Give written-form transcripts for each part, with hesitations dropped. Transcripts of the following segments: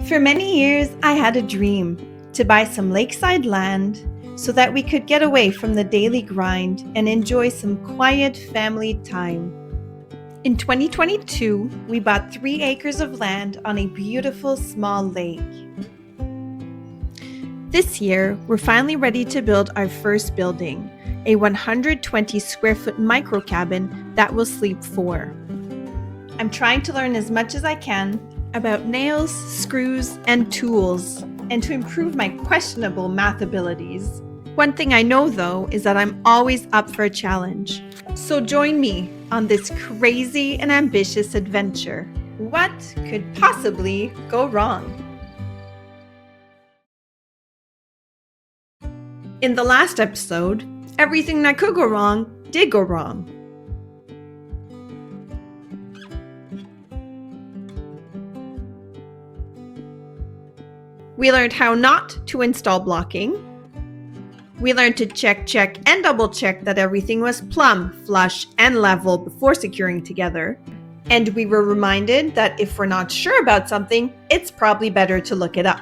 For many years, I had a dream to buy some lakeside land so that we could get away from the daily grind and enjoy some quiet family time. In 2022, we bought 3 acres of land on a beautiful small lake. This year, we're finally ready to build our first building, a 120 square foot micro cabin that will sleep 4. I'm trying to learn as much as I can about nails, screws, and tools, and to improve my questionable math abilities. One thing I know though is that I'm always up for a challenge. So join me on this crazy and ambitious adventure. What could possibly go wrong? In the last episode, everything that could go wrong did go wrong. We learned how not to install blocking. We learned to check, and double check that everything was plumb, flush, and level before securing together. And we were reminded that if we're not sure about something, it's probably better to look it up.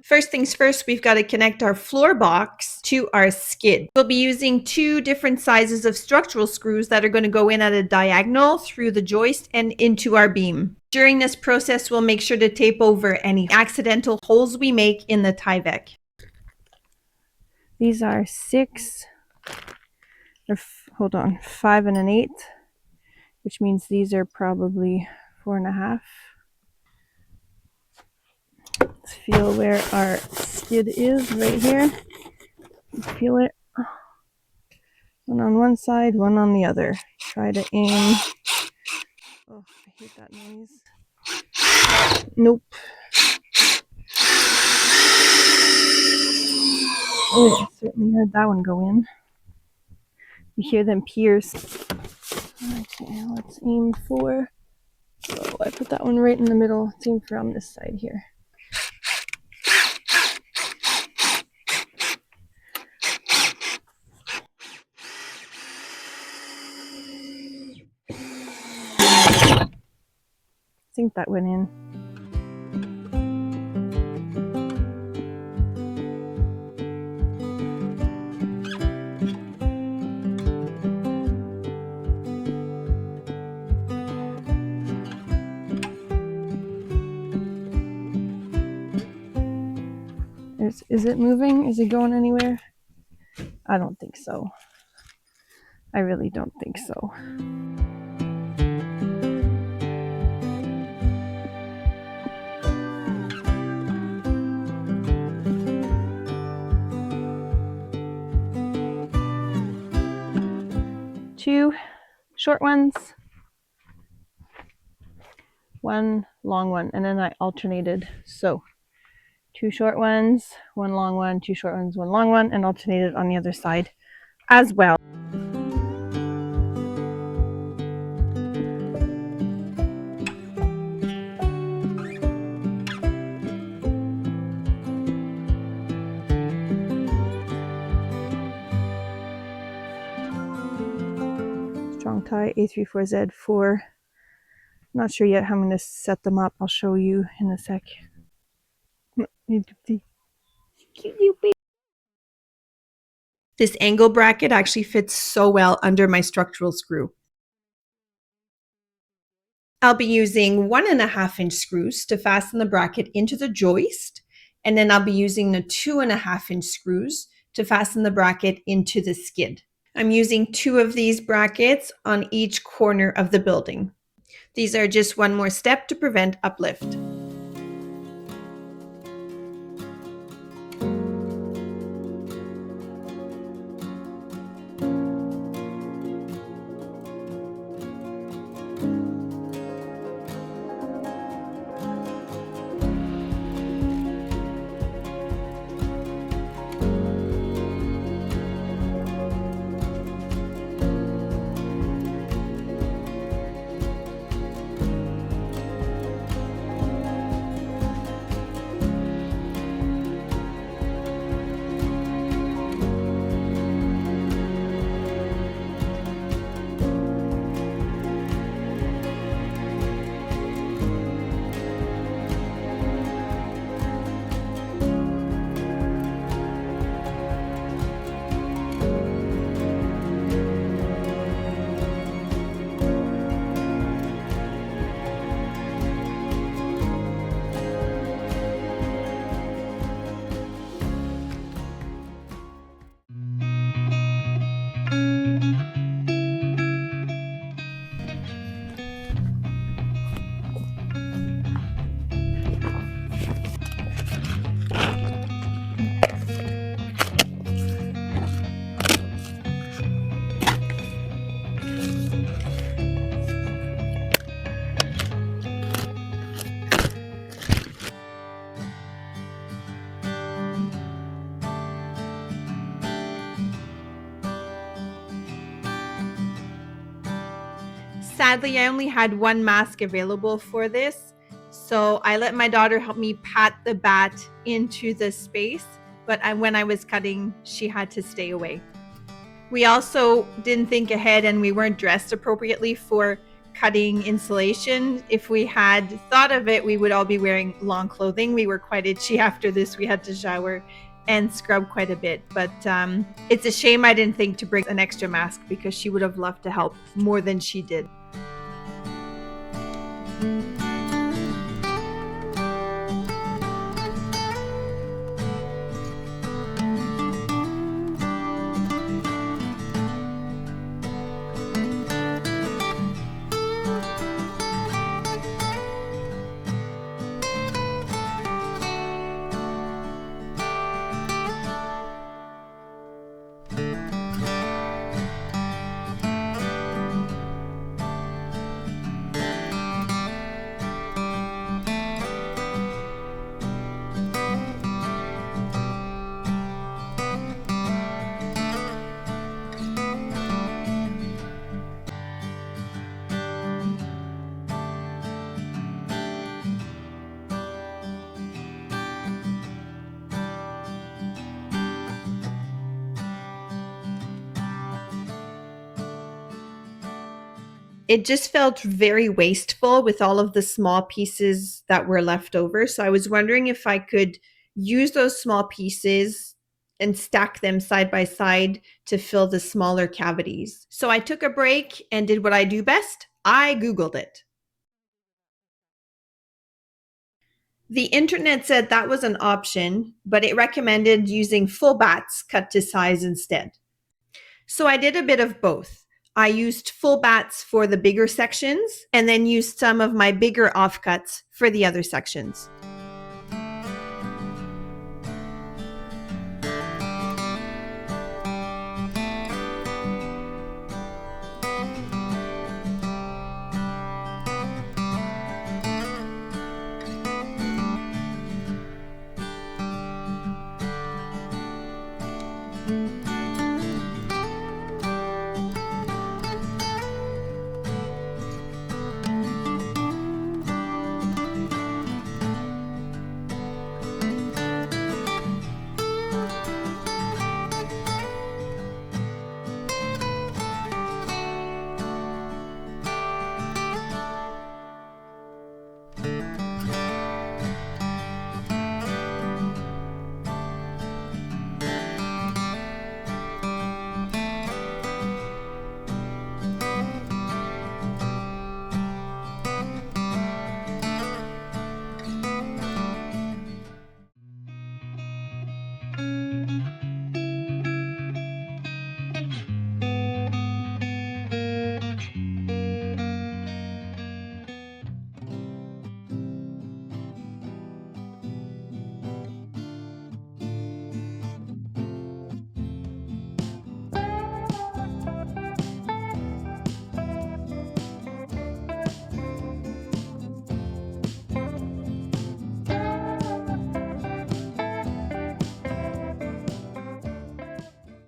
First things first, we've got to connect our floor box to our skid. We'll be using 2 different sizes of structural screws that are going to go in at a diagonal through the joist and into our beam. During this process, we'll make sure to tape over any accidental holes we make in the Tyvek. These are 6, or 5 and an 1/8, which means these are probably 4.5. Let's feel where our skid is right here. Feel it. One on one side, one on the other. Try to aim. Oh, I hate that noise. Nope. Oh, certainly heard that one go in. You hear them pierce. Okay, let's aim for. Oh, I put that one right in the middle. Let's aim for on this side here. I think that went in. Is it moving? Is it going anywhere? I don't think so. I really don't think so. Two short ones, one long one, and then I alternated. So 2 short ones, 1 long one, 2 short ones, 1 long one, and alternated on the other side as well. Strong tie A34Z4. Not sure yet how I'm going to set them up. I'll show you in a sec. This angle bracket actually fits so well under my structural screw. I'll be using 1.5-inch screws to fasten the bracket into the joist, and then I'll be using the 2.5-inch screws to fasten the bracket into the skid. I'm using 2 of these brackets on each corner of the building. These are just one more step to prevent uplift. Sadly, I only had one mask available for this, so I let my daughter help me pat the bat into the space, but when I was cutting, she had to stay away. We also didn't think ahead and we weren't dressed appropriately for cutting insulation. If we had thought of it, we would all be wearing long clothing. We were quite itchy after this. We had to shower and scrub quite a bit, but it's a shame I didn't think to bring an extra mask because she would have loved to help more than she did. It just felt very wasteful with all of the small pieces that were left over. So I was wondering if I could use those small pieces and stack them side by side to fill the smaller cavities. So I took a break and did what I do best. I Googled it. The internet said that was an option, but it recommended using full bats cut to size instead. So I did a bit of both. I used full bats for the bigger sections and then used some of my bigger offcuts for the other sections.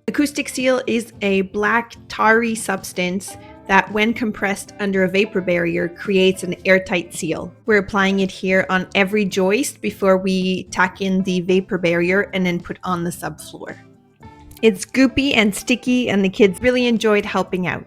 Acoustic seal is a black tarry substance that when compressed under a vapor barrier creates an airtight seal. We're applying it here on every joist before we tack in the vapor barrier and then put on the subfloor. It's goopy and sticky and the kids really enjoyed helping out.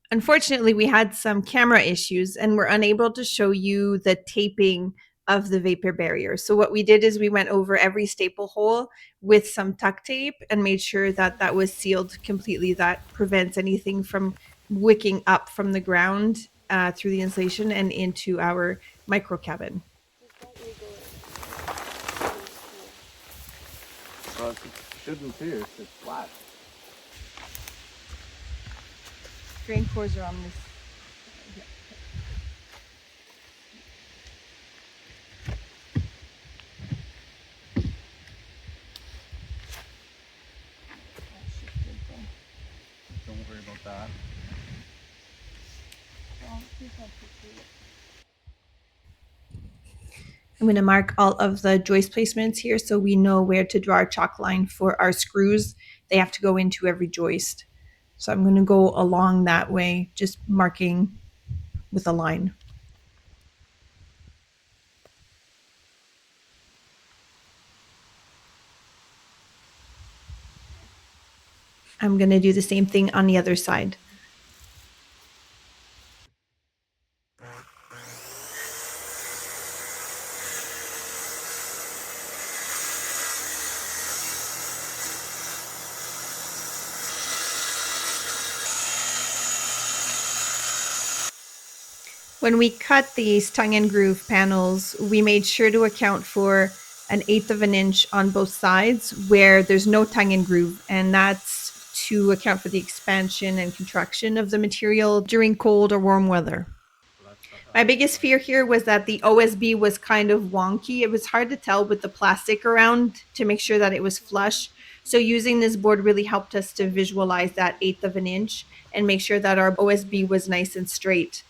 Unfortunately, we had some camera issues and we're unable to show you the taping of the vapor barrier. So what we did is we went over every staple hole with some tuck tape and made sure that that was sealed completely. That prevents anything from wicking up from the ground through the insulation and into our micro cabin. Well, it shouldn't pierce, it's flat. Drain cores are on this. Don't worry about that. I'm going to mark all of the joist placements here so we know where to draw our chalk line for our screws. They have to go into every joist. So I'm going to go along that way, just marking with a line. I'm going to do the same thing on the other side. When we cut these tongue and groove panels, we made sure to account for 1/8 of an inch on both sides where there's no tongue and groove, and that's to account for the expansion and contraction of the material during cold or warm weather. My biggest fear here was that the OSB was kind of wonky. It was hard to tell with the plastic around to make sure that it was flush. So using this board really helped us to visualize that 1/8 of an inch and make sure that our OSB was nice and straight.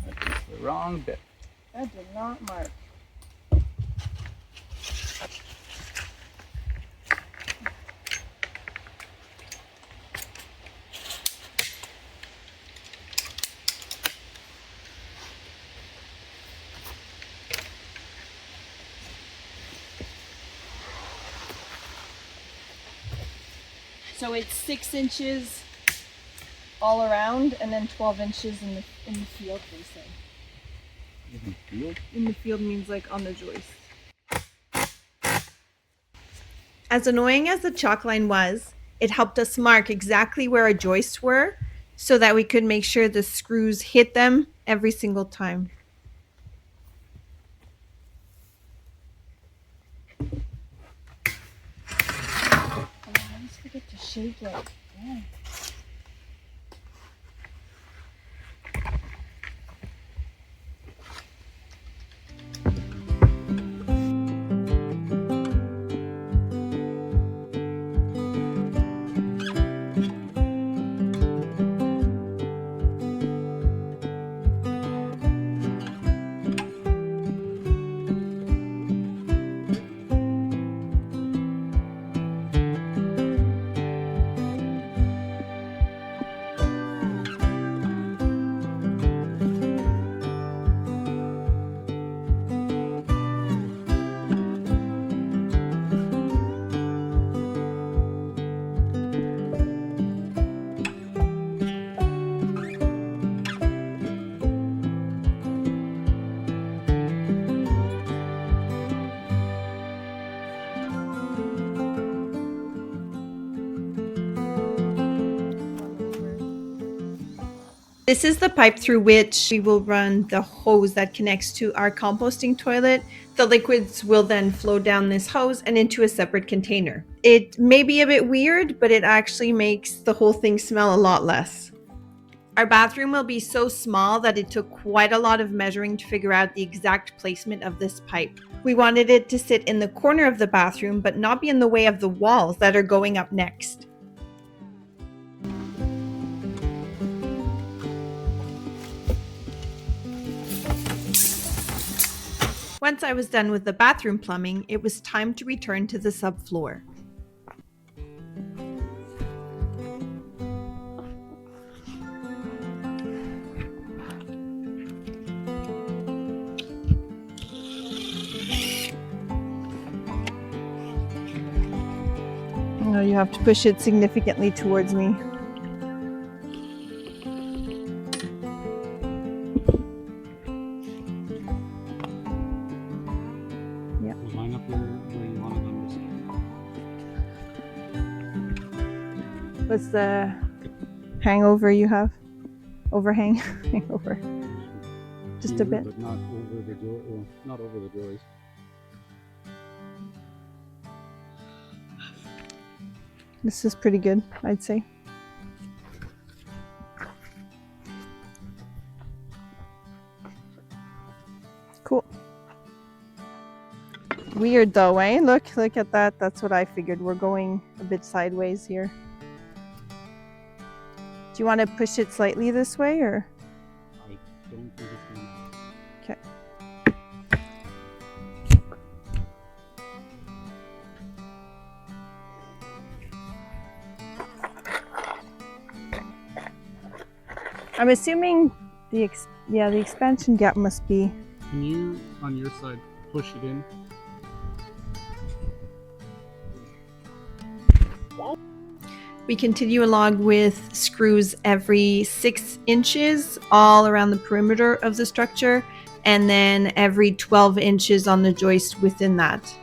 That's the wrong bit. That did not mark. So it's 6 inches all around and then 12 inches in the field, they say. In the field? In the field means like on the joist. As annoying as the chalk line was, it helped us mark exactly where our joists were so that we could make sure the screws hit them every single time. shake it. Yeah. This is the pipe through which we will run the hose that connects to our composting toilet. The liquids will then flow down this hose and into a separate container. It may be a bit weird, but it actually makes the whole thing smell a lot less. Our bathroom will be so small that it took quite a lot of measuring to figure out the exact placement of this pipe. We wanted it to sit in the corner of the bathroom, but not be in the way of the walls that are going up next. Once I was done with the bathroom plumbing, it was time to return to the subfloor. Oh, you have to push it significantly towards me. Yeah. Line up where you want it on your side. What's the hangover you have? Overhang? Hangover. Just a bit. But not over the door. Well, not over the doors. This is pretty good, I'd say. Cool. Weird though, eh? Look at that. That's what I figured. We're going a bit sideways here. Do you want to push it slightly this way or? I don't think it's going to. Okay. I'm assuming the expansion gap must be. Can you, on your side, push it in? We continue along with screws every 6 inches all around the perimeter of the structure, and then every 12 inches on the joist within that.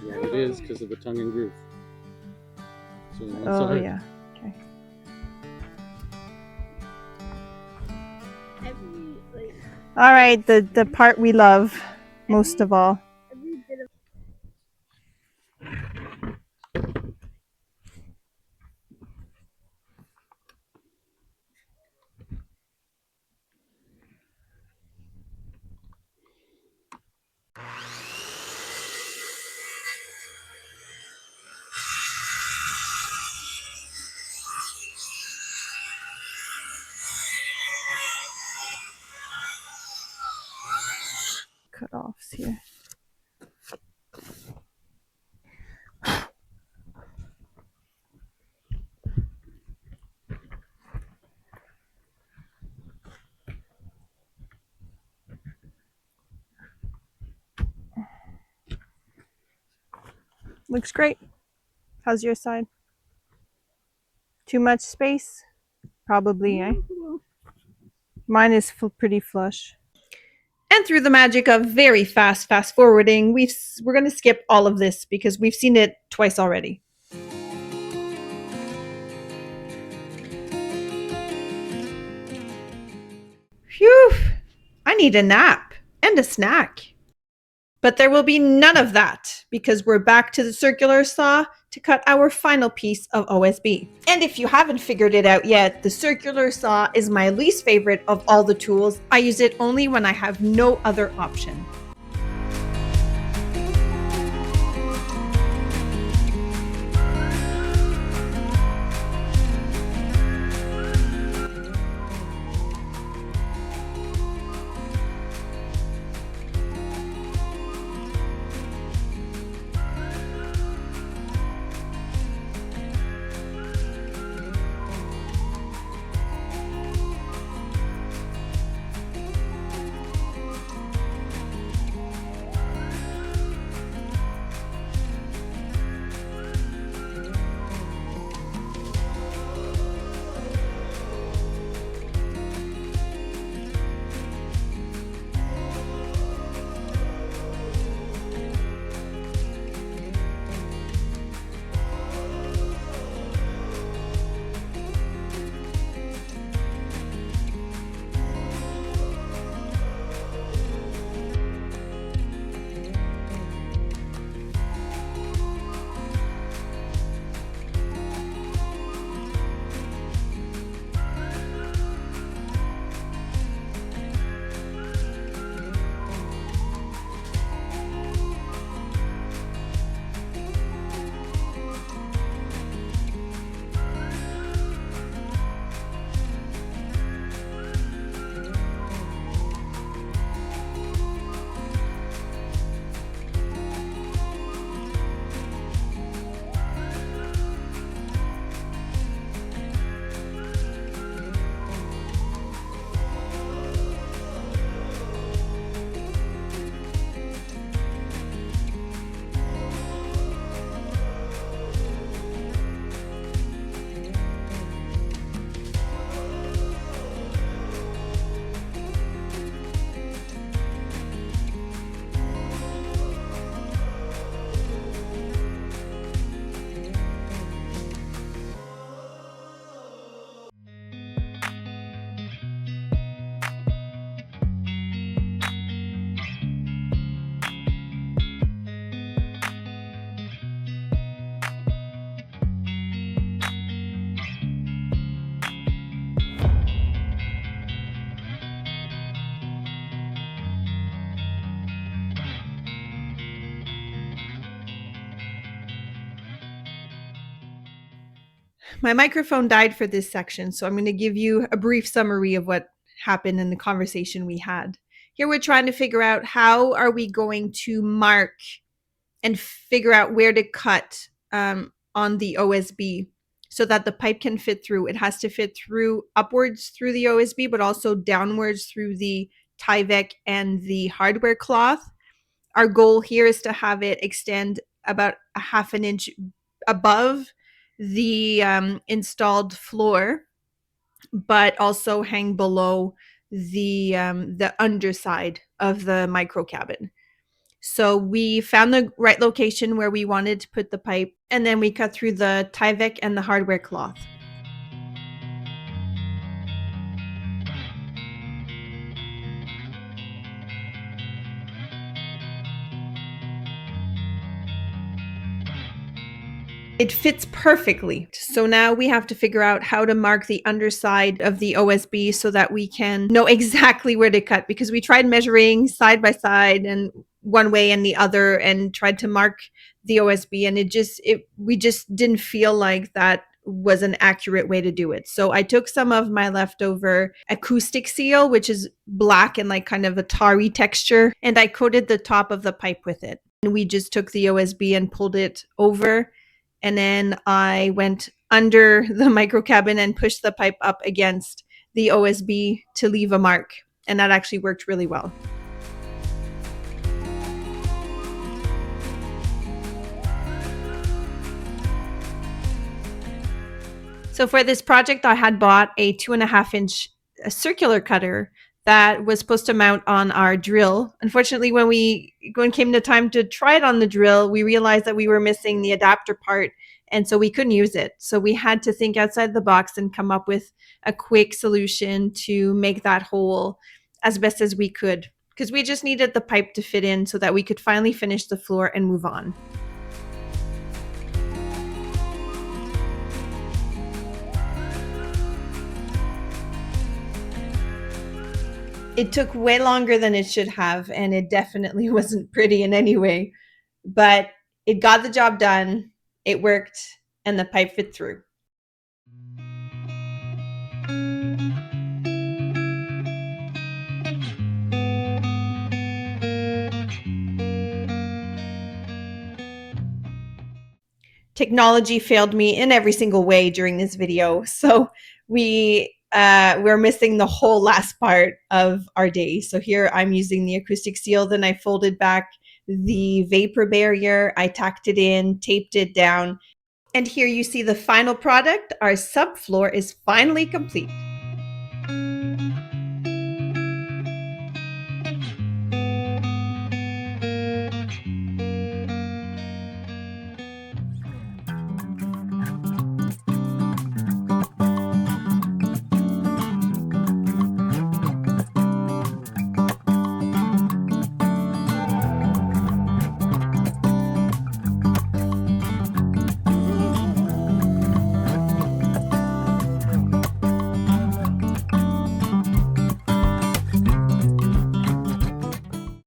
Yeah, it is because of the tongue and groove. So on one Oh side. yeah. Okay. All right, the part we love most of all. Cut-offs here. Looks great. How's your side? Too much space? Probably, eh? Mine is pretty flush. And through the magic of very fast forwarding, we're going to skip all of this because we've seen it twice already. Phew! I need a nap and a snack. But there will be none of that because we're back to the circular saw to cut our final piece of OSB. And if you haven't figured it out yet, the circular saw is my least favorite of all the tools. I use it only when I have no other option. My microphone died for this section, so I'm going to give you a brief summary of what happened in the conversation we had. Here we're trying to figure out how are we going to mark and figure out where to cut on the OSB so that the pipe can fit through. It has to fit through upwards through the OSB, but also downwards through the Tyvek and the hardware cloth. Our goal here is to have it extend about a half an inch above the installed floor, but also hang below the underside of the micro cabin. So we found the right location where we wanted to put the pipe, and then we cut through the Tyvek and the hardware cloth. It fits perfectly. So now we have to figure out how to mark the underside of the OSB so that we can know exactly where to cut, because we tried measuring side by side and one way and the other and tried to mark the OSB, and we just didn't feel like that was an accurate way to do it. So I took some of my leftover acoustic seal, which is black and like kind of a tarry texture, and I coated the top of the pipe with it. And we just took the OSB and pulled it over. And then I went under the micro cabin and pushed the pipe up against the OSB to leave a mark. And that actually worked really well. So for this project, I had bought a 2.5 inch circular cutter that was supposed to mount on our drill. Unfortunately, when it came to time to try it on the drill, we realized that we were missing the adapter part, and so we couldn't use it. So we had to think outside the box and come up with a quick solution to make that hole as best as we could, because we just needed the pipe to fit in so that we could finally finish the floor and move on. It took way longer than it should have, and it definitely wasn't pretty in any way, but it got the job done, it worked, and the pipe fit through. Technology failed me in every single way during this video, so we're missing the whole last part of our day. So here I'm using the acoustic seal, then I folded back the vapor barrier, I tacked it in, taped it down, and here you see the final product. Our subfloor is finally complete.